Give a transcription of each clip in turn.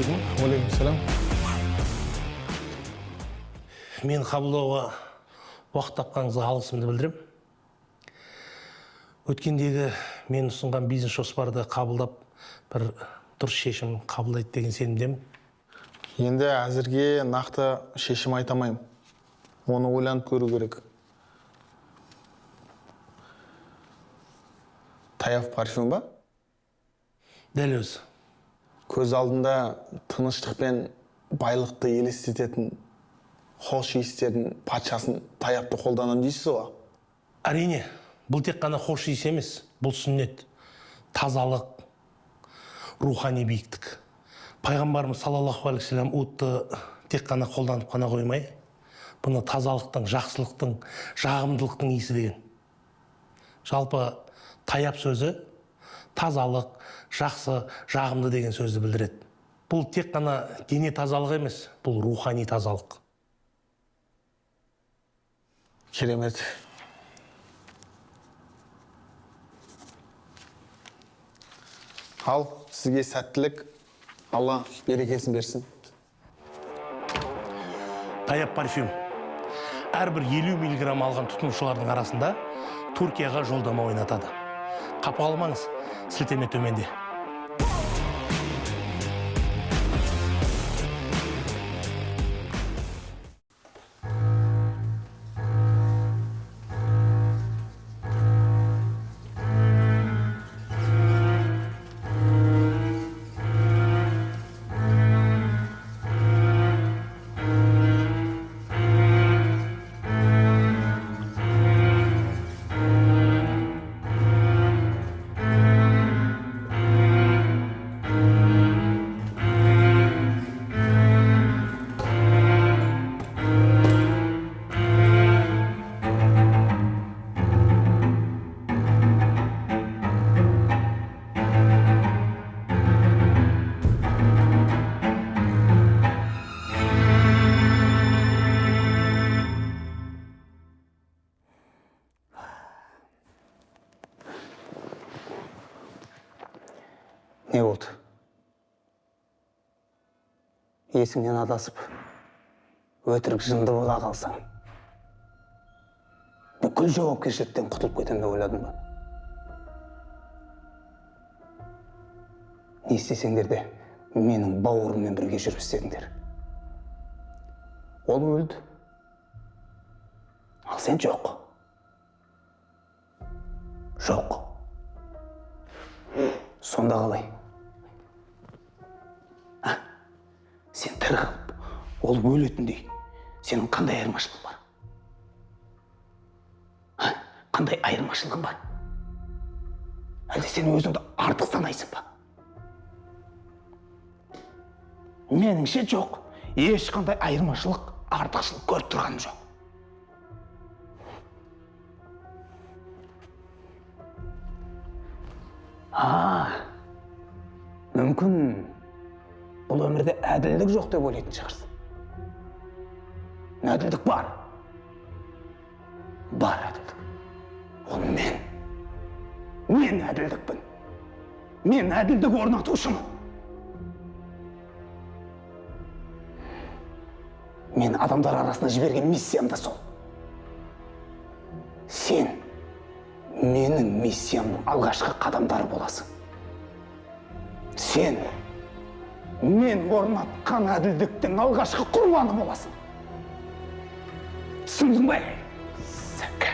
Ассалаумағалейкум. Уалейкумсалам. Мен қабылдауға уақыт тапқаныңызға алғысымды білдірем. Өткендегі мен ұсынған бизнес жоспарды қабылдап, бір дұрыс шешім қабылдайды деген сенімдемін. Енді әзірге нақты шешім айтамайым. Оны ойланып көру керек. Таяв парфюм ба? Дәл өзі. Көз алдында тыныштық пен байлықты елестететін хош иістердің патшасын таяпты қолданам дейсіз ғой? Әрине, бұл тек қана хош иіс емес, бұл сүннет, тазалық, рухани биіктік. Пайғамбарымыз саллаллаху алейхи вассалам уытты тек қана қолданып қана қоймай, бұны тазалықтың, жақсылықтың, жағымдылықтың иісі деген. Жалпы таяп сөзі тазалық, жақсы, жағымды деген сөзді білдіреді. Бұл тек қана дене тазалығы емес, бұл рухани тазалық. Керемет. Ал, сізге сәттілік, Алла берекесін берсін. Таяп парфюм. Әрбір 50 миллиграмм алған тұтынушылардың арасында Түркияға жолдама ойнатады. Қапа алмаңыз, сілтеме төменде. Не болды? Есіңнен адасып, өтірік жынды бола қалсаң, бүкіл жауапкершіліктен құтылып кетемін деп ойладың ба? Не істесеңдер де менің бауырыммен бірге жүріп істедіңдер. Ол өлді, ал сен жоқ. Жоқ. Сонда қалай? Сен тірі қалып, ол өлетіндей, сенің қандай айырмашылығың бар? Қандай айырмашылығың бар? Әлде сен өзіңді артық санайсың ба? Меніңше жоқ, ешқандай айырмашылық, артықшылық көріп тұрғаным жоқ. Мүмкін бұл өмірде әділдік жоқ деп ойлайтын шығарсың. Әділдік бар. Бар әділдік. Ол мен. Мен әділдікпін. Мен әділдік орнатушымын. Мен адамдар арасына жіберген миссиям да сол. Сен менің миссиямның алғашқы қадамдары боласың. Сен мен орнатқан әділдіктің алғашқы құрбаны боласың. Түсіндің бе? Сәкі.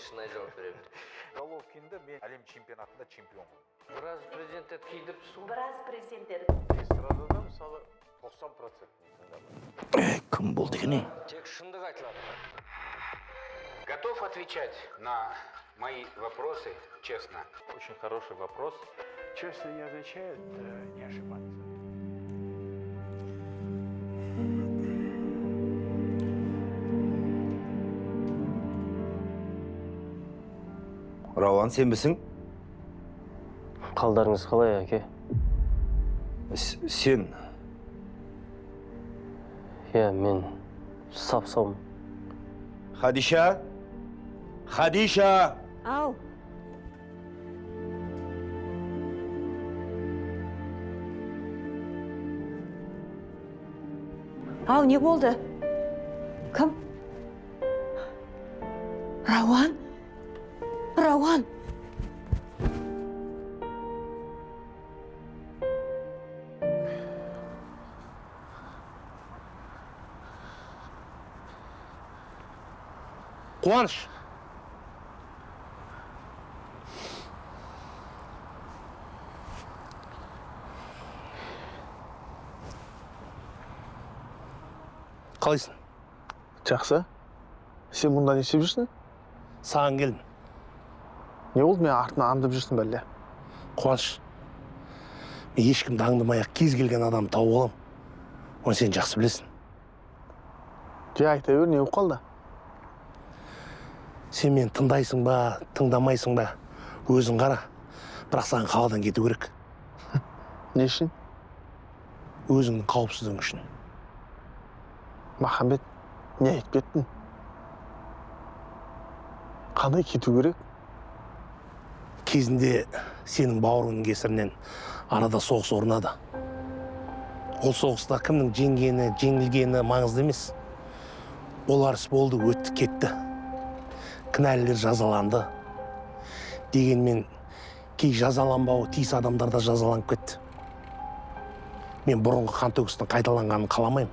шынайы жауап беремін. Головкинді мен әлем чемпионатында чемпионмын. Біраз президенттер киіндіріпсіз ғой. Біраз президенттер. Эстрадада мысалы 90% тыңдамайды. Кім бұл дегені? Тек шындық айтылады. Готов отвечать на мои вопросы честно? Очень хороший вопрос. Честно не означает не ошибаться. Рауан, сен бісің? Қалдарыңыз қалай, әке? Сен? Иә, мен сап-саумын. Хадиша? Хадиша! Ау. Ау, не болды? Кім? Рауан? Рауан? Қуаныш. Қалайсың? Жақсы. Сен мұнда не істеп жүрсің? Саған келдім. Не болды, мен артынан аңдып жүрсің бәле? Қуаныш. Мен ешкімді аңдымай-ақ кез келген адамды тауып аламын. Оны сен жақсы білесің. Айта бер, не болып қалды? Сен мені тыңдайсың ба, тыңдамайсың ба, өзің қара. Бірақ саған қаладан кету керек. Не үшін? Өзіңнің қауіпсіздігің үшін. Махамбет, не айтып кеттің? Қандай кету керек? Кезінде сенің бауырыңның кесірінен арада соғыс орнады. Ол соғыста кімнің жеңгені, жеңілгені маңызды емес. Олар іс болды, өтті, кетті. Кінәлілер жазаланды. Дегенмен кей жазаланбауы тиіс адамдар да жазаланып кетті. Мен бұрынғы қантөгістің қайталанғанын қаламаймын.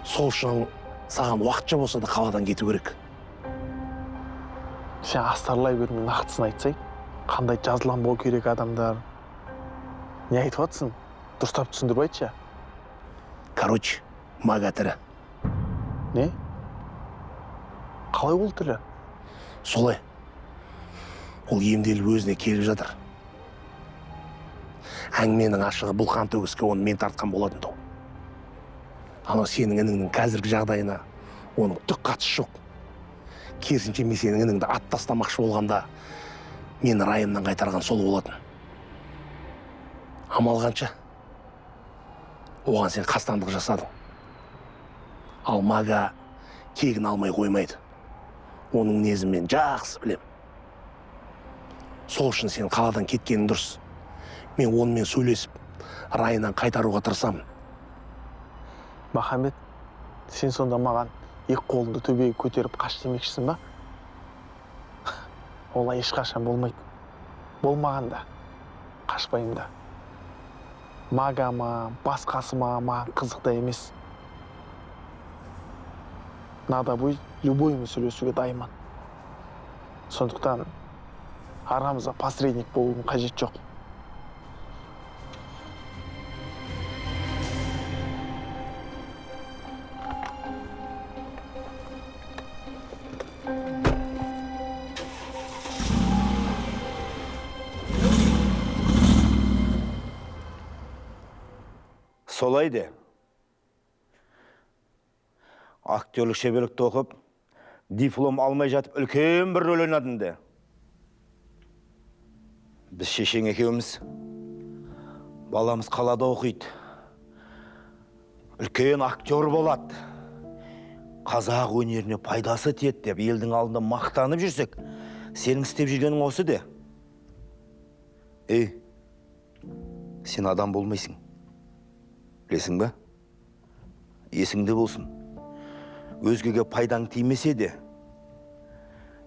Сол үшін саған уақытша болса да қаладан кету керек. Сен астарлай берме, нақтысын айтсай. Қандай жазаланбау керек адамдар? Не айтып жатсың? Дұрыстап түсіндіріп айтшы. Короче, мага тірі. Не? Қалай ол тірі? Солай. Ол емделіп өзіне келіп жатыр. Әңгіменің ашығы бұл қантөгіске оны мен тартқан болатын тау. Анау сенің ініңнің қазіргі жағдайына оның түк қатысы жоқ. Керісінше мен сенің ініңді ат тастамақшы болғанда мені райымнан қайтарған сол болатын. Амал қанша? Оған сен қастандық жасадың. Ал мага кегін алмай қоймайды. Оның мінезін мен жақсы білем. Сол үшін сен қаладан кеткенің дұрыс. Мен онымен сөйлесіп, райынан қайтаруға тырысамын. Махамбет, сен сонда маған екі қолыңды төбеге көтеріп қаш демекшісің ба? Олай ешқашан болмайды. Болмаған да, қашпайым да. Мага ма, басқасы ма, маған қызық та емес. Надо будет любоймен сөйлесуге дайынмын. Сондықтан арамызда посредник болудың қажет жоқ. Солай де. Актерлік шеберлікті оқып, диплом алмай жатып үлкен бір рөл ойнадың да. Біз шешең екеуміз. Баламыз қалада оқиды. Үлкен актер болады. Қазақ өнеріне пайдасы тиеді деп елдің алдында мақтанып жүрсек, сенің істеп жүргенің осы де. Сен адам болмайсың. Білесің ба? Есіңде болсын. Өзгеге пайдаң тимесе де,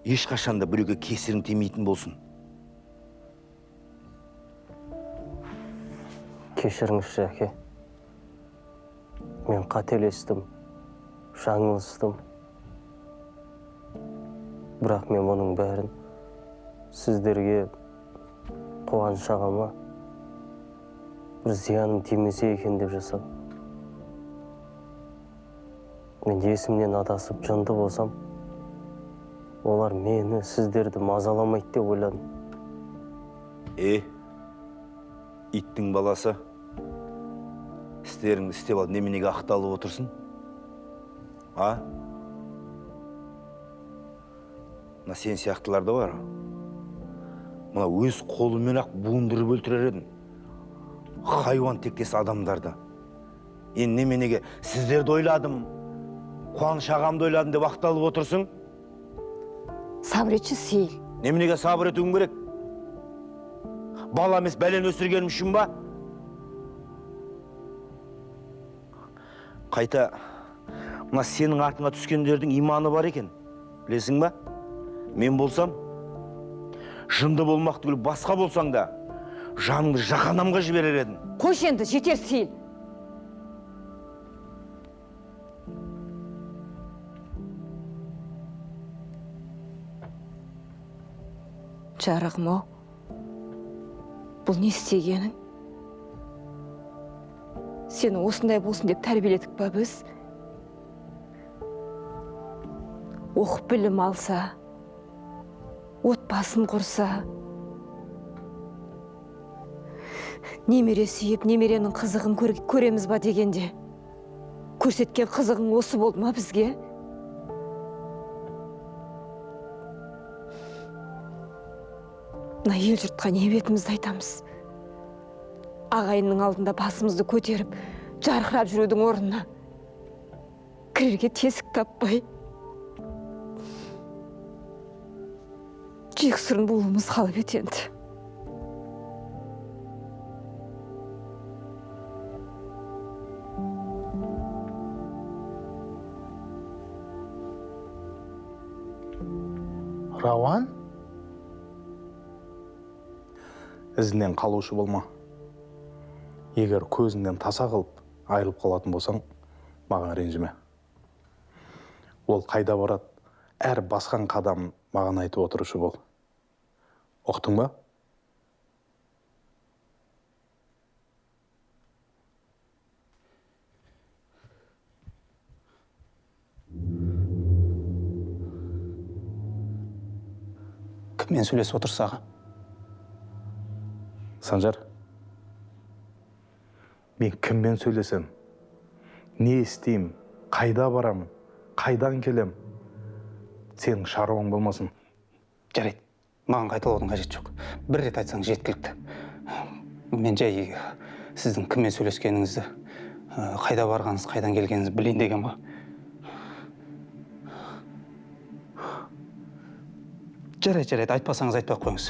ешқашанда біреуге кесірің тимейтін болсын. Кешіріңізші, әке. Мен қателестім, жаңылыстым. Бірақ мен оның бәрін сіздерге, Қуаныш ағама бір зияным тимесе екен деп жасадым. Мен есімнен адасып жынды болсам, олар мені, сіздерді мазаламайды деп ойладым. Иттің баласы. Істеріңді істеп ал, неменеге ақталып отырсын? А? Мына сен сияқтылар да бар. Мына өз қолымен ақ буындырып өлтірер едің. Хайуан тектес адамдарды. Енді неменеге сіздерді ойладым, Қуаныш ағамды ойладым деп ақталып отырсың? Сабыр етші, Сейіл. Неменеге сабыр етуім керек? Бала емес бәлен өсіргенім үшін ба? Қайта, мына сенің артыңа түскендердің иманы бар екен. Білесің ба? Мен болсам, жынды болмақ түгіл басқа болсаң да, жаныңды жаһанамға жіберер едім. Қош енді, жетер, Сейіл. Жарығым-ау, бұл не істегенің? Сені осындай болсын деп тәрбиеледік па біз? Оқып білім алса, отбасын құрса, немере сүйіп, немеренің қызығын көреміз ба дегенде, көрсеткен қызығың осы болды ма бізге? Мына ел жұртқа не бетімізді айтамыз? Ағайынның алдында басымызды көтеріп, жарқырап жүрудің орнына кірерге тесік таппай, жексұрын болуымыз қалып етенді. Рауан? Ізінен қалушы болма. Егер көзіңнен таса қылып, айырылып қалатын болсаң, маған ренжіме. Ол қайда барады, әр басқан қадамын маған айтып отырушы бол. Ұқтың ба? Кіммен сөйлесіп отырсың аға? Санжар, мен кіммен сөйлесем, не істеймін, қайда барамын, қайдан келем, сенің шаруаң болмасын. Жарайды, маған қайталаудың қажеті жоқ. Бір рет айтсаң жеткілікті. Мен жай сіздің кіммен сөйлескеніңізді, қайда барғаныңыз, қайдан келгеніңізді білейін деген ба? Жарайды, айтпасаңыз айтпай қойыңыз.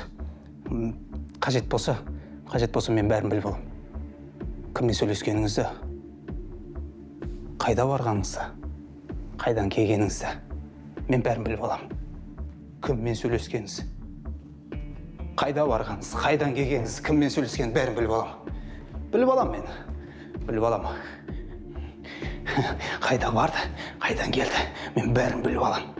Қажет болса мен бәрін біліп аламын. Кіммен сөйлескеніңізді, қайда барғаныңызды, қайдан келгеніңізді мен бәрін біліп аламын. Кіммен сөйлескеніңіз, қайда барғаныңыз, қайдан келгеніңіз, кіммен сөйлескенін бәрін біліп аламын. Біліп аламын мен. Біліп аламын. Қайда барды, қайдан келді, мен бәрін біліп аламын.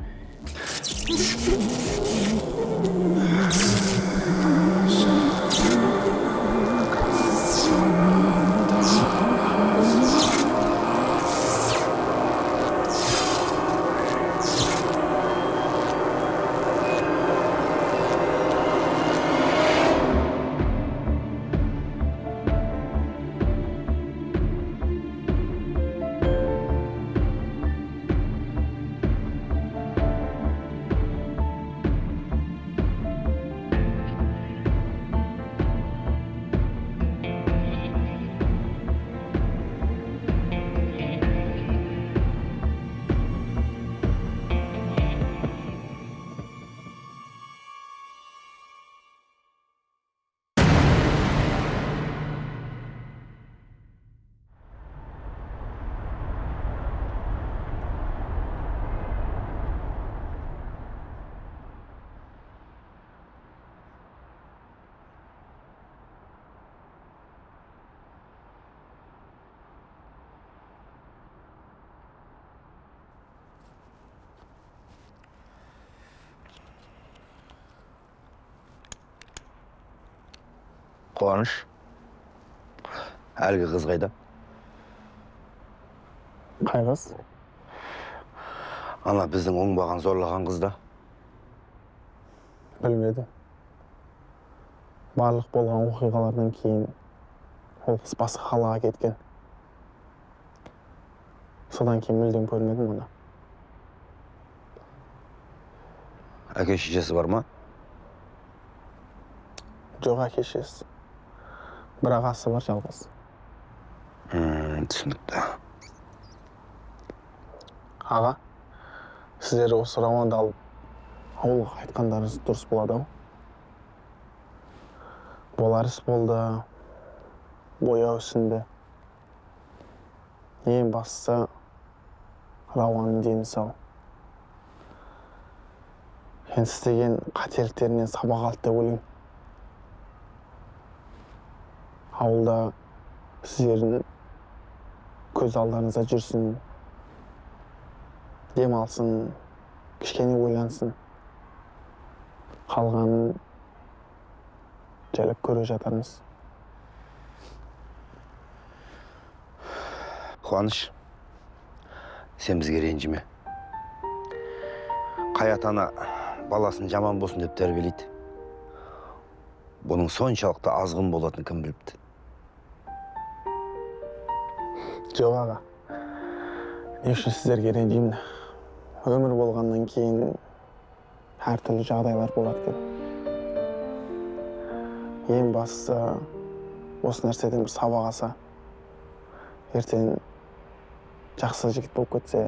Қуаныш. Әлгі қыз қайда? Қай қыз? Ана біздің оңбаған зорлаған қыз да. Білмедім. Барлық болған оқиғалардан кейін ол қыз басқа қалаға кеткен. Содан кейін мүлдем көрмедім оны. Әке-шешесі бар ма? Жоқ, әке-шешесі. Бір ағасы бар, жалғыз. Түсінікті. Аға, сіздер осы Рауанды алып ауылға қайтқандарыңыз дұрыс болады ма? Болар іс болды, бояу ісінде. Ең бастысы Рауанның дені сау. Енді істеген қателіктерінен сабақ алды деп ойлаймын. Ауылда сіздердің көз алдарыңызда жүрсін, демалсын, кішкене ойлансын. Қалғанын жайлап көре жатармыз. Қуаныш, сен бізге ренжіме. Қай ата-ана баласын жаман болсын деп тәрбиелейді. Бұның соншалықты азғын болатын кім біліпті? Жоқ, аға. Не үшін сіздерге ренжимін? Өмір болғаннан кейін әртүрлі жағдайлар болады екен. Ең бастысы осы нәрседен бір сабақ алса, ертең жақсы жігіт болып кетсе,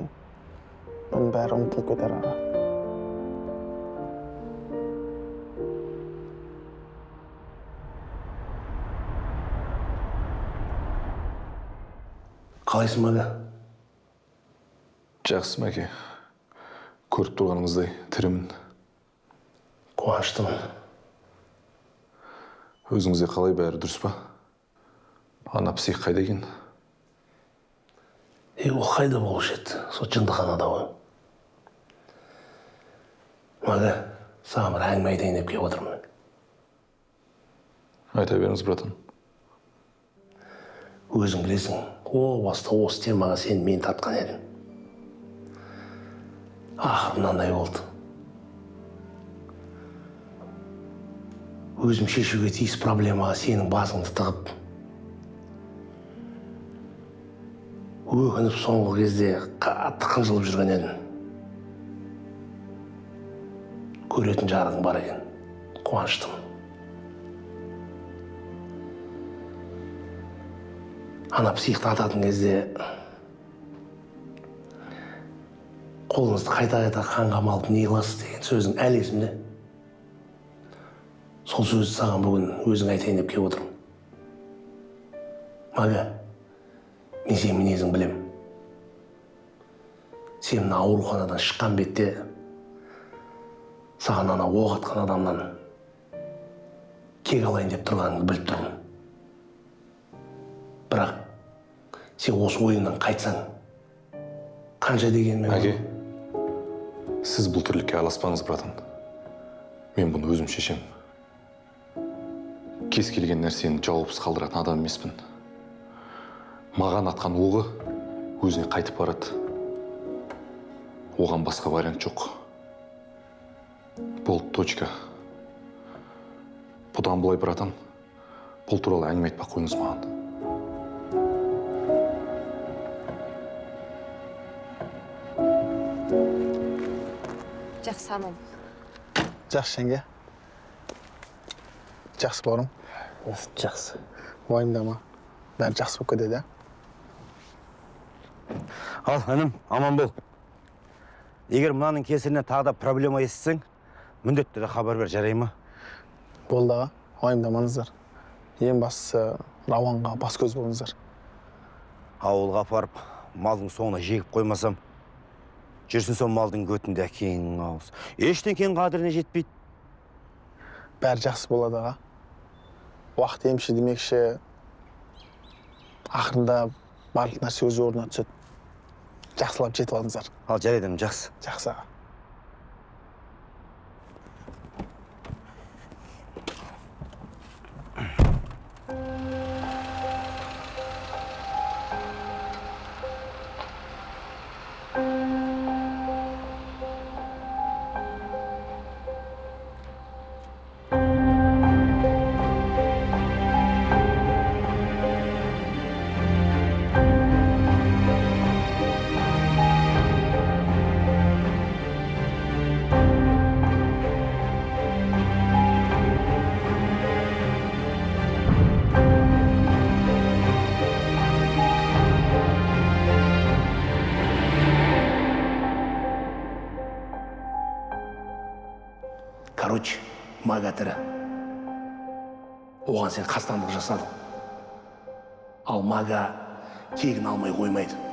бұның бәрі ұмытылып кетер, аға. Қалайсың Мәке? Жақсы, Мәке. Көріп тұрғаныңыздай тірімін. Қуаныштымын. Өзіңізде қалай, бәрі дұрыс па? Ана псих қайда екен? Ол қайда болушы еді? Сол жындыханада ғой. Мәке, саған бір әңгіме айтайын деп келіп отырмын. Айта беріңіз, братан. Өзің білесің, баста осы темаға сен мені тартқан едің. Ақыры мынандай болды. Өзім шешуге тиіс проблемаға сенің басыңды тығып, өкініп соңғы кезде қатты қынжылып жүрген едім. Көретін жарығың бар екен. Қуаныштымын. Ана психті ататын кезде қолыңызды қайта-қайта қанға малып не қыласыз деген сөзің әлі есімде. Сол сөзді саған бүгін өзің айтайын деп келіп отырмын. Мәке, мен сенің мінезің білем. Сен мына ауруханадан шыққан бетте саған ана оқ атқан адамнан кек алайын деп тұрғаныңды біліп тұрмын. Бірақ сен осы ойыңнан қайтсаң, қанша дегенмен... Мәке, сіз бұл тірлікке араласпаңыз, братан. Мен бұны өзім шешем. Кез келген нәрсені жауапсыз қалдыратын адам емеспін. Маған атқан оғы өзіне қайтып барады. Оған басқа вариант жоқ. Болды, точка. Бұдан былай, братан, бұл туралы әңгіме айтпақ қойыңыз маған. Жақсы, анам. Жақсы, жеңге. Жақсы, бауырым. Жақсы. Уайымдама. Бәрі жақсы болып кетеді. Ал, інім, аман бол. Егер мынаның кесірінен тағы да проблема естісең, міндетті түрде хабар бер, жарай ма? Болды, аға. Уайымдамаңыздар. Ең бастысы Рауанға бас көз болыңыздар. Ауылға апарып, малдың соңына жегіп қоймасам, жүрсін сол малдың көтінде кең ауыз. Ештеңкенің қадіріне жетпейді. Бәрі жақсы болады, аға. Уақыт емші демекші, ақырында барлық нәрсе өз орнына түседі. Жақсылап жетіп алдыңыздар. Ал, жарайдым, жақсы. Жақсы, аға. Короче, мага тірі. Оған сен қастандық жасадың. Ал мага кегін алмай қоймайды.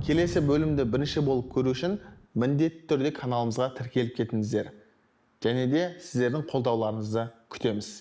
Келесі бөлімді бірінші болып көру үшін міндетті түрде каналымызға тіркеліп кетіңіздер. Және де сіздердің қолдауларыңызды күтеміз.